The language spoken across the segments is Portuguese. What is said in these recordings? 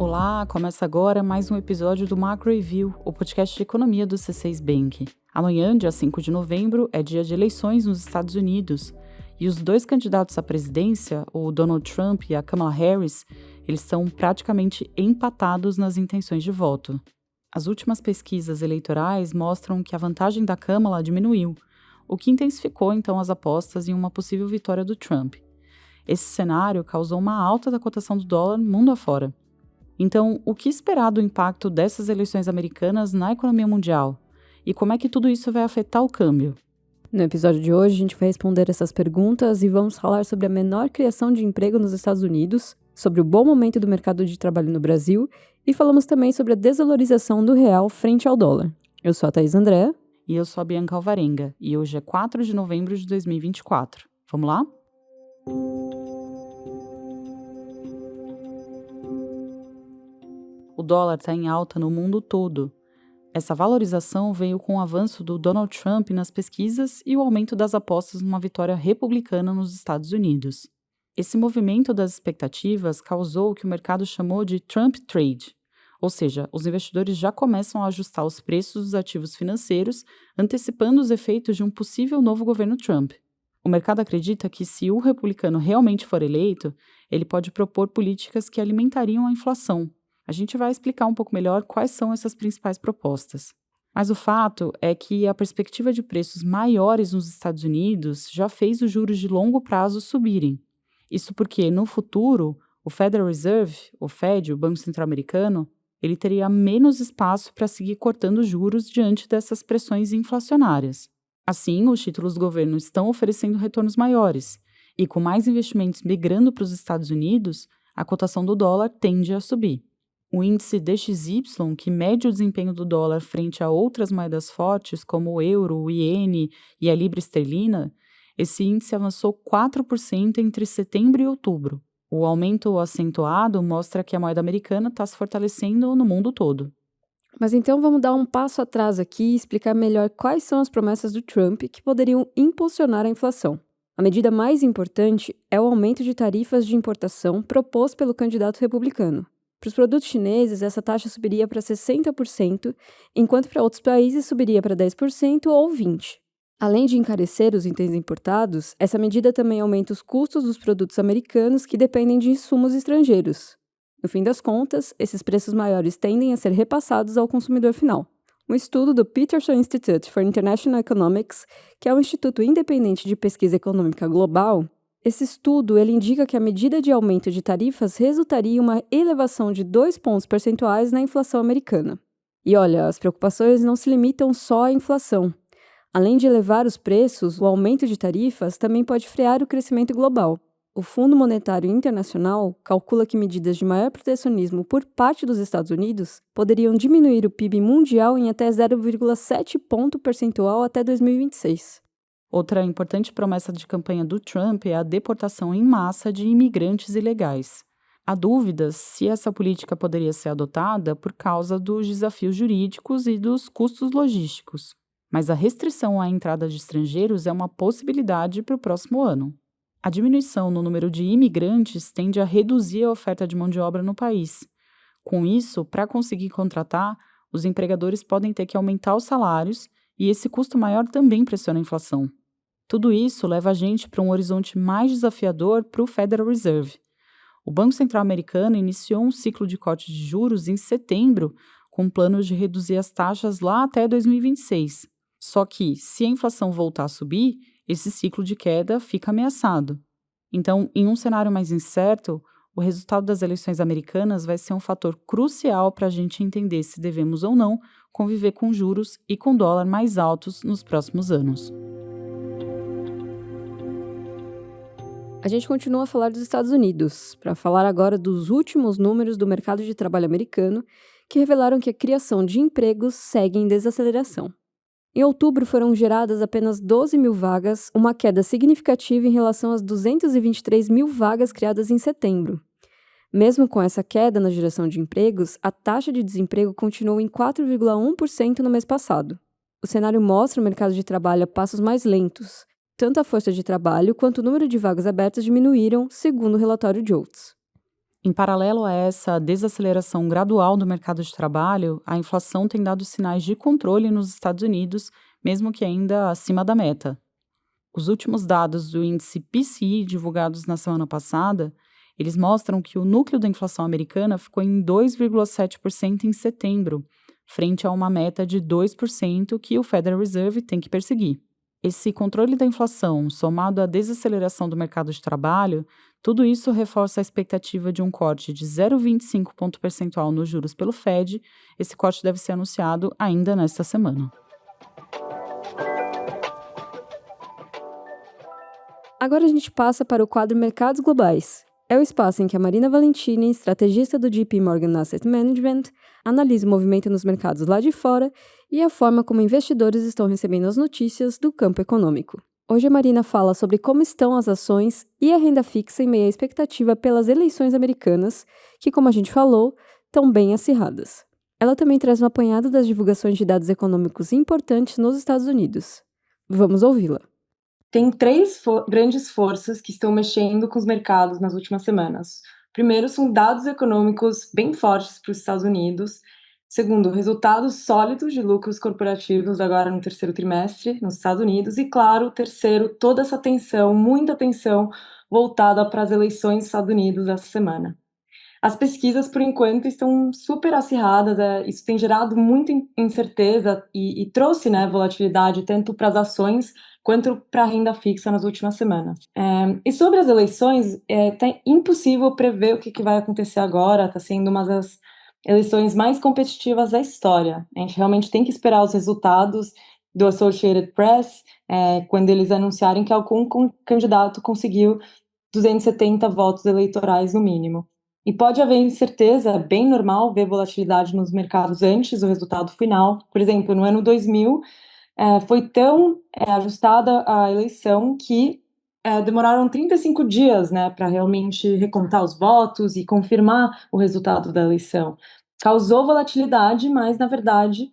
Olá, começa agora mais um episódio do Macro Review, o podcast de economia do C6 Bank. Amanhã, dia 5 de novembro, é dia de eleições nos Estados Unidos e os dois candidatos à presidência, o Donald Trump e a Kamala Harris, eles estão praticamente empatados nas intenções de voto. As últimas pesquisas eleitorais mostram que a vantagem da Kamala diminuiu, o que intensificou então as apostas em uma possível vitória do Trump. Esse cenário causou uma alta da cotação do dólar mundo afora. Então, o que esperar do impacto dessas eleições americanas na economia mundial? E como é que tudo isso vai afetar o câmbio? No episódio de hoje, a gente vai responder essas perguntas e vamos falar sobre a menor criação de emprego nos Estados Unidos, sobre o bom momento do mercado de trabalho no Brasil e falamos também sobre a desvalorização do real frente ao dólar. Eu sou a Thaís Andréa. E eu sou a Bianca Alvarenga, e hoje é 4 de novembro de 2024. Vamos lá? O dólar está em alta no mundo todo. Essa valorização veio com o avanço do Donald Trump nas pesquisas e o aumento das apostas numa vitória republicana nos Estados Unidos. Esse movimento das expectativas causou o que o mercado chamou de Trump Trade, ou seja, os investidores já começam a ajustar os preços dos ativos financeiros, antecipando os efeitos de um possível novo governo Trump. O mercado acredita que, se o republicano realmente for eleito, ele pode propor políticas que alimentariam a inflação. A gente vai explicar um pouco melhor quais são essas principais propostas. Mas o fato é que a perspectiva de preços maiores nos Estados Unidos já fez os juros de longo prazo subirem. Isso porque, no futuro, o Federal Reserve, o Fed, o Banco Central Americano, ele teria menos espaço para seguir cortando juros diante dessas pressões inflacionárias. Assim, os títulos do governo estão oferecendo retornos maiores, e com mais investimentos migrando para os Estados Unidos, a cotação do dólar tende a subir. O índice DXY, que mede o desempenho do dólar frente a outras moedas fortes, como o euro, o iene e a libra esterlina, esse índice avançou 4% entre setembro e outubro. O aumento acentuado mostra que a moeda americana está se fortalecendo no mundo todo. Mas então vamos dar um passo atrás aqui e explicar melhor quais são as promessas do Trump que poderiam impulsionar a inflação. A medida mais importante é o aumento de tarifas de importação proposto pelo candidato republicano. Para os produtos chineses, essa taxa subiria para 60%, enquanto para outros países subiria para 10% ou 20%. Além de encarecer os itens importados, essa medida também aumenta os custos dos produtos americanos que dependem de insumos estrangeiros. No fim das contas, esses preços maiores tendem a ser repassados ao consumidor final. Um estudo do Peterson Institute for International Economics, que é um instituto independente de pesquisa econômica global, esse estudo ele indica que a medida de aumento de tarifas resultaria em uma elevação de 2 pontos percentuais na inflação americana. E olha, as preocupações não se limitam só à inflação. Além de elevar os preços, o aumento de tarifas também pode frear o crescimento global. O Fundo Monetário Internacional calcula que medidas de maior protecionismo por parte dos Estados Unidos poderiam diminuir o PIB mundial em até 0,7 ponto percentual até 2026. Outra importante promessa de campanha do Trump é a deportação em massa de imigrantes ilegais. Há dúvidas se essa política poderia ser adotada por causa dos desafios jurídicos e dos custos logísticos. Mas a restrição à entrada de estrangeiros é uma possibilidade para o próximo ano. A diminuição no número de imigrantes tende a reduzir a oferta de mão de obra no país. Com isso, para conseguir contratar, os empregadores podem ter que aumentar os salários e esse custo maior também pressiona a inflação. Tudo isso leva a gente para um horizonte mais desafiador para o Federal Reserve. O Banco Central Americano iniciou um ciclo de corte de juros em setembro, com planos de reduzir as taxas lá até 2026. Só que, se a inflação voltar a subir, esse ciclo de queda fica ameaçado. Então, em um cenário mais incerto, o resultado das eleições americanas vai ser um fator crucial para a gente entender se devemos ou não conviver com juros e com dólar mais altos nos próximos anos. A gente continua a falar dos Estados Unidos, para falar agora dos últimos números do mercado de trabalho americano, que revelaram que a criação de empregos segue em desaceleração. Em outubro foram geradas apenas 12 mil vagas, uma queda significativa em relação às 223 mil vagas criadas em setembro. Mesmo com essa queda na geração de empregos, a taxa de desemprego continuou em 4,1% no mês passado. O cenário mostra o mercado de trabalho a passos mais lentos. Tanto a força de trabalho quanto o número de vagas abertas diminuíram, segundo o relatório de Oates. Em paralelo a essa desaceleração gradual do mercado de trabalho, a inflação tem dado sinais de controle nos Estados Unidos, mesmo que ainda acima da meta. Os últimos dados do índice PCE divulgados na semana passada, eles mostram que o núcleo da inflação americana ficou em 2,7% em setembro, frente a uma meta de 2% que o Federal Reserve tem que perseguir. Esse controle da inflação, somado à desaceleração do mercado de trabalho, tudo isso reforça a expectativa de um corte de 0,25 ponto percentual nos juros pelo Fed. Esse corte deve ser anunciado ainda nesta semana. Agora a gente passa para o quadro Mercados Globais. É o espaço em que a Marina Valentini, estrategista do JP Morgan Asset Management, analisa o movimento nos mercados lá de fora e a forma como investidores estão recebendo as notícias do campo econômico. Hoje a Marina fala sobre como estão as ações e a renda fixa em meio à expectativa pelas eleições americanas, que, como a gente falou, estão bem acirradas. Ela também traz um apanhado das divulgações de dados econômicos importantes nos Estados Unidos. Vamos ouvi-la. Tem três grandes forças que estão mexendo com os mercados nas últimas semanas. Primeiro, são dados econômicos bem fortes para os Estados Unidos. Segundo, resultados sólidos de lucros corporativos agora no terceiro trimestre nos Estados Unidos. E, claro, terceiro, toda essa atenção, muita atenção voltada para as eleições dos Estados Unidos essa semana. As pesquisas, por enquanto, estão super acirradas, isso tem gerado muita incerteza e trouxe, né, volatilidade tanto para as ações quanto para a renda fixa nas últimas semanas. E sobre as eleições, tá impossível prever o que vai acontecer agora, está sendo uma das eleições mais competitivas da história. A gente realmente tem que esperar os resultados do Associated Press, quando eles anunciarem que algum candidato conseguiu 270 votos eleitorais no mínimo. E pode haver incerteza, é bem normal ver volatilidade nos mercados antes do resultado final. Por exemplo, no ano 2000, foi tão ajustada a eleição que demoraram 35 dias, né, para realmente recontar os votos e confirmar o resultado da eleição. Causou volatilidade, mas, na verdade,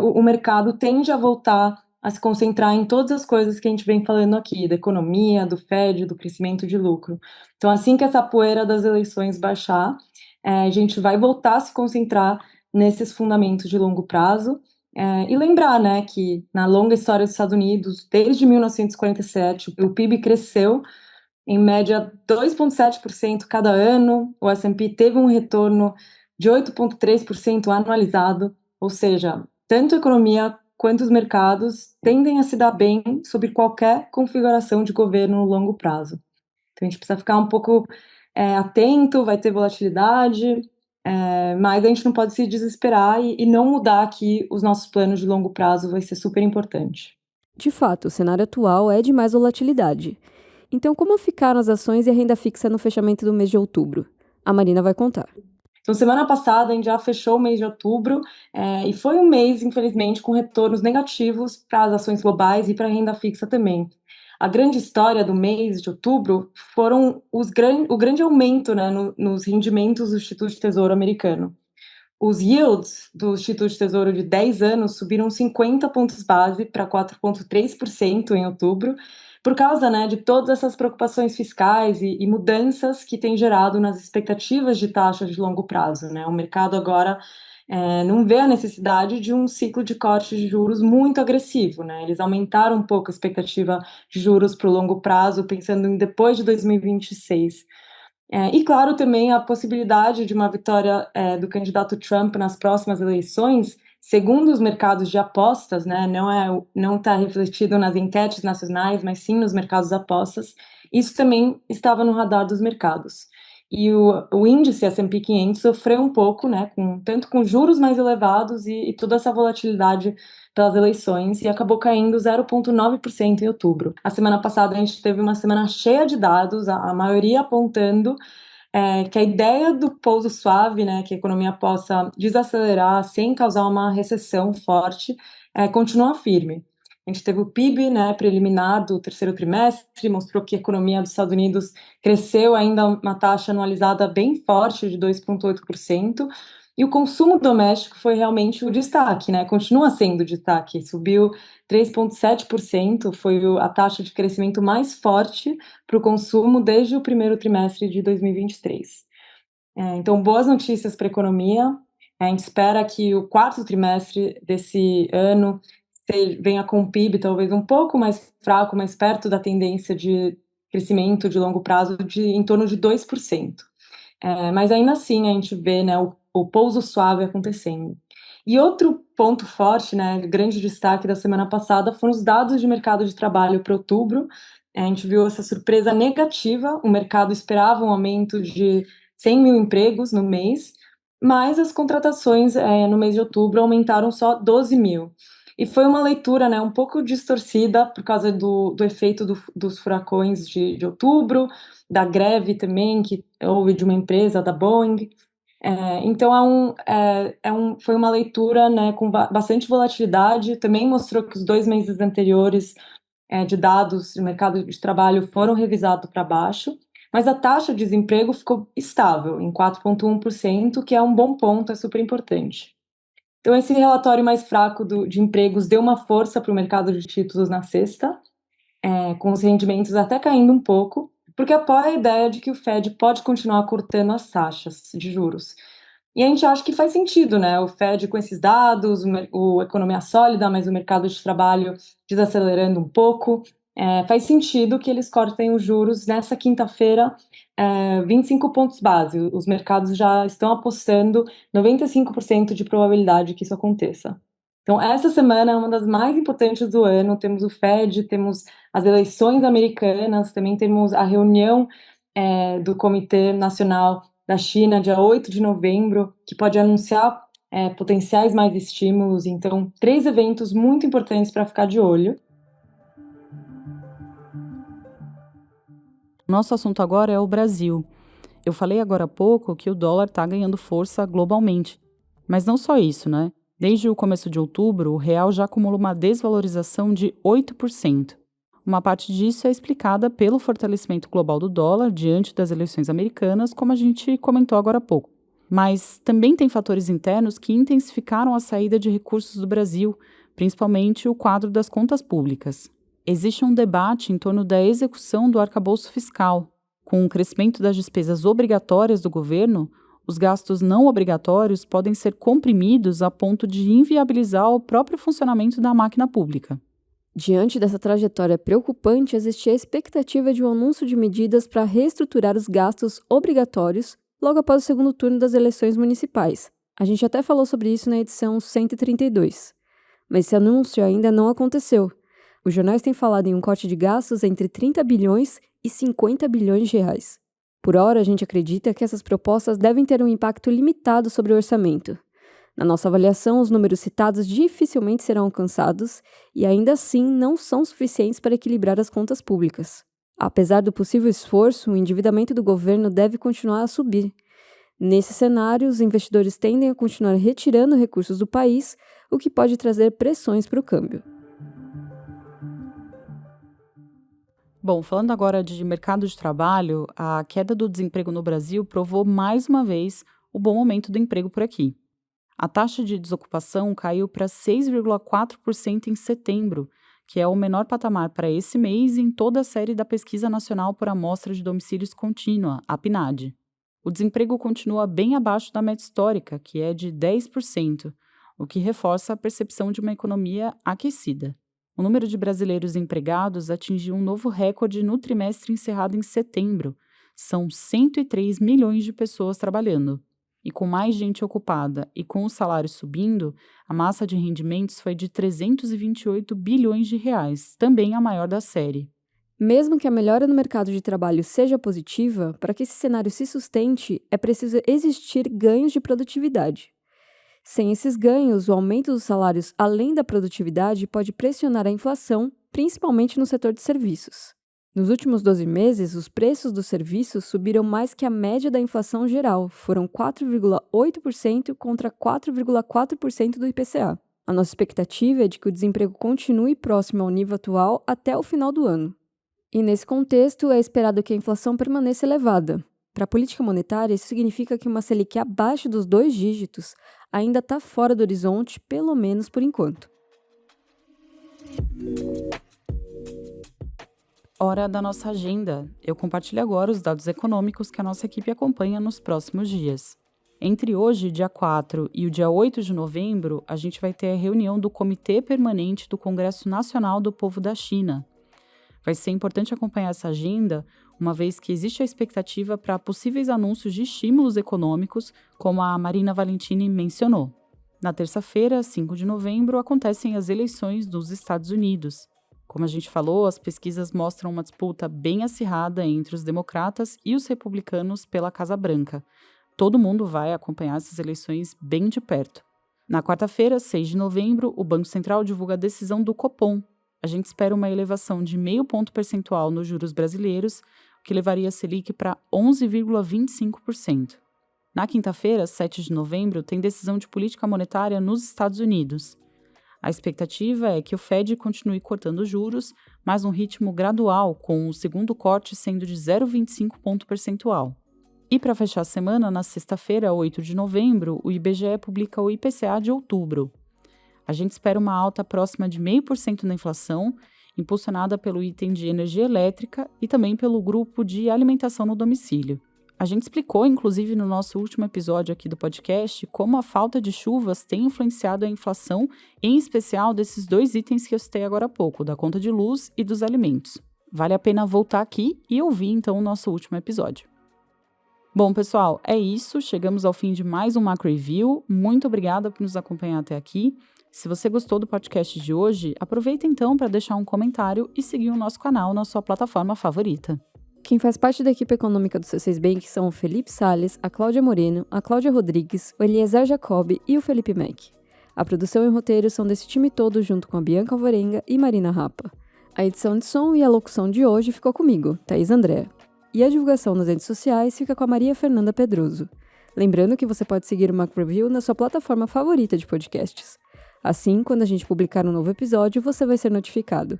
o mercado tende a voltar a se concentrar em todas as coisas que a gente vem falando aqui, da economia, do Fed, do crescimento de lucro. Então, assim que essa poeira das eleições baixar, a gente vai voltar a se concentrar nesses fundamentos de longo prazo. E lembrar, né, que na longa história dos Estados Unidos, desde 1947, o PIB cresceu em média 2,7% cada ano, o S&P teve um retorno de 8,3% anualizado, ou seja, tanto a economia quanto os mercados tendem a se dar bem sobre qualquer configuração de governo no longo prazo. Então a gente precisa ficar um pouco atento, vai ter volatilidade, mas a gente não pode se desesperar e não mudar aqui os nossos planos de longo prazo, vai ser super importante. De fato, o cenário atual é de mais volatilidade. Então, como ficaram as ações e a renda fixa no fechamento do mês de outubro? A Marina vai contar. Então, semana passada, a gente já fechou o mês de outubro e foi um mês, infelizmente, com retornos negativos para as ações globais e para a renda fixa também. A grande história do mês de outubro foram o grande aumento, né, nos rendimentos do Instituto de Tesouro americano. Os yields do Instituto de Tesouro de 10 anos subiram 50 pontos base para 4,3% em outubro, por causa, né, de todas essas preocupações fiscais e mudanças que tem gerado nas expectativas de taxas de longo prazo, né? O mercado agora não vê a necessidade de um ciclo de corte de juros muito agressivo, né? Eles aumentaram um pouco a expectativa de juros para o longo prazo, pensando em depois de 2026. E, claro, também a possibilidade de uma vitória do candidato Trump nas próximas eleições, segundo os mercados de apostas, né, não está refletido nas enquetes nacionais, mas sim nos mercados de apostas, isso também estava no radar dos mercados. E o índice S&P 500 sofreu um pouco, né, tanto com juros mais elevados e toda essa volatilidade pelas eleições, e acabou caindo 0,9% em outubro. A semana passada a gente teve uma semana cheia de dados, a maioria apontando que a ideia do pouso suave, né, que a economia possa desacelerar sem causar uma recessão forte, continua firme. A gente teve o PIB, né, preliminar do terceiro trimestre, mostrou que a economia dos Estados Unidos cresceu ainda uma taxa anualizada bem forte de 2,8%, e o consumo doméstico foi realmente o destaque, né, continua sendo o destaque, subiu 3,7%, foi a taxa de crescimento mais forte para o consumo desde o primeiro trimestre de 2023. Então, boas notícias para a economia. A gente espera que o quarto trimestre desse ano venha com o PIB talvez um pouco mais fraco, mais perto da tendência de crescimento de longo prazo em torno de 2%. Mas ainda assim a gente vê, né, o pouso suave acontecendo. E outro ponto forte, né, grande destaque da semana passada foram os dados de mercado de trabalho para outubro. A gente viu essa surpresa negativa, o mercado esperava um aumento de 100 mil empregos no mês, mas as contratações no mês de outubro aumentaram só 12 mil. E foi uma leitura, né, um pouco distorcida por causa do efeito dos furacões de outubro, da greve também que houve de uma empresa, da Boeing. Então foi uma leitura, né, com bastante volatilidade. Também mostrou que os 2 meses anteriores de dados de mercado de trabalho foram revisados para baixo, mas a taxa de desemprego ficou estável em 4,1%, que é um bom ponto, é super importante. Então, esse relatório mais fraco de empregos deu uma força para o mercado de títulos na sexta, com os rendimentos até caindo um pouco, porque apoia a ideia de que o Fed pode continuar cortando as taxas de juros. E a gente acha que faz sentido, né? O Fed com esses dados, a economia sólida, mas o mercado de trabalho desacelerando um pouco, faz sentido que eles cortem os juros nessa quinta-feira, 25 pontos base. Os mercados já estão apostando 95% de probabilidade que isso aconteça. Então, essa semana é uma das mais importantes do ano. Temos o Fed, temos as eleições americanas, também temos a reunião do Comitê Nacional da China, dia 8 de novembro, que pode anunciar potenciais mais estímulos. Então, 3 eventos muito importantes para ficar de olho. Nosso assunto agora é o Brasil. Eu falei agora há pouco que o dólar está ganhando força globalmente. Mas não só isso, né? Desde o começo de outubro, o real já acumula uma desvalorização de 8%. Uma parte disso é explicada pelo fortalecimento global do dólar diante das eleições americanas, como a gente comentou agora há pouco. Mas também tem fatores internos que intensificaram a saída de recursos do Brasil, principalmente o quadro das contas públicas. Existe um debate em torno da execução do arcabouço fiscal. Com o crescimento das despesas obrigatórias do governo, os gastos não obrigatórios podem ser comprimidos a ponto de inviabilizar o próprio funcionamento da máquina pública. Diante dessa trajetória preocupante, existia a expectativa de um anúncio de medidas para reestruturar os gastos obrigatórios logo após o segundo turno das eleições municipais. A gente até falou sobre isso na edição 132. Mas esse anúncio ainda não aconteceu. Os jornais têm falado em um corte de gastos entre 30 bilhões e 50 bilhões de reais. Por hora, a gente acredita que essas propostas devem ter um impacto limitado sobre o orçamento. Na nossa avaliação, os números citados dificilmente serão alcançados e ainda assim não são suficientes para equilibrar as contas públicas. Apesar do possível esforço, o endividamento do governo deve continuar a subir. Nesse cenário, os investidores tendem a continuar retirando recursos do país, o que pode trazer pressões para o câmbio. Bom, falando agora de mercado de trabalho, a queda do desemprego no Brasil provou mais uma vez o bom momento do emprego por aqui. A taxa de desocupação caiu para 6,4% em setembro, que é o menor patamar para esse mês em toda a série da Pesquisa Nacional por Amostra de Domicílios Contínua, a PNAD. O desemprego continua bem abaixo da média histórica, que é de 10%, o que reforça a percepção de uma economia aquecida. O número de brasileiros empregados atingiu um novo recorde no trimestre encerrado em setembro. São 103 milhões de pessoas trabalhando. E com mais gente ocupada e com os salários subindo, a massa de rendimentos foi de 328 bilhões de reais, também a maior da série. Mesmo que a melhora no mercado de trabalho seja positiva, para que esse cenário se sustente, é preciso existir ganhos de produtividade. Sem esses ganhos, o aumento dos salários além da produtividade pode pressionar a inflação, principalmente no setor de serviços. Nos últimos 12 meses, os preços dos serviços subiram mais que a média da inflação geral, foram 4,8% contra 4,4% do IPCA. A nossa expectativa é de que o desemprego continue próximo ao nível atual até o final do ano. E nesse contexto, é esperado que a inflação permaneça elevada. Para a política monetária, isso significa que uma Selic abaixo dos 2 dígitos ainda está fora do horizonte, pelo menos por enquanto. Hora da nossa agenda. Eu compartilho agora os dados econômicos que a nossa equipe acompanha nos próximos dias. Entre hoje, dia 4, e o dia 8 de novembro, a gente vai ter a reunião do Comitê Permanente do Congresso Nacional do Povo da China. Vai ser importante acompanhar essa agenda, uma vez que existe a expectativa para possíveis anúncios de estímulos econômicos, como a Marina Valentini mencionou. Na terça-feira, 5 de novembro, acontecem as eleições dos Estados Unidos. Como a gente falou, as pesquisas mostram uma disputa bem acirrada entre os democratas e os republicanos pela Casa Branca. Todo mundo vai acompanhar essas eleições bem de perto. Na quarta-feira, 6 de novembro, o Banco Central divulga a decisão do Copom. A gente espera uma elevação de 0,5 ponto percentual nos juros brasileiros, o que levaria a Selic para 11,25%. Na quinta-feira, 7 de novembro, tem decisão de política monetária nos Estados Unidos. A expectativa é que o Fed continue cortando juros, mas num ritmo gradual, com o segundo corte sendo de 0,25 ponto percentual. E para fechar a semana, na sexta-feira, 8 de novembro, o IBGE publica o IPCA de outubro. A gente espera uma alta próxima de 0,5% na inflação, impulsionada pelo item de energia elétrica e também pelo grupo de alimentação no domicílio. A gente explicou, inclusive, no nosso último episódio aqui do podcast, como a falta de chuvas tem influenciado a inflação, em especial desses dois itens que eu citei agora há pouco, da conta de luz e dos alimentos. Vale a pena voltar aqui e ouvir, então, o nosso último episódio. Bom, pessoal, é isso. Chegamos ao fim de mais um Macro Review. Muito obrigada por nos acompanhar até aqui. Se você gostou do podcast de hoje, aproveita então para deixar um comentário e seguir o nosso canal na sua plataforma favorita. Quem faz parte da equipe econômica do C6 Bank são o Felipe Salles, a Cláudia Moreno, a Cláudia Rodrigues, o Eliezer Jacob e o Felipe Mack. A produção e o roteiro são desse time todo junto com a Bianca Alvarenga e Marina Rapa. A edição de som e a locução de hoje ficou comigo, Thaís Andréa. E a divulgação nas redes sociais fica com a Maria Fernanda Pedroso. Lembrando que você pode seguir o Macro Review na sua plataforma favorita de podcasts. Assim, quando a gente publicar um novo episódio, você vai ser notificado.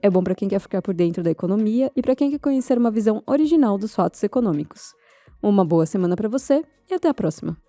É bom para quem quer ficar por dentro da economia e para quem quer conhecer uma visão original dos fatos econômicos. Uma boa semana para você e até a próxima!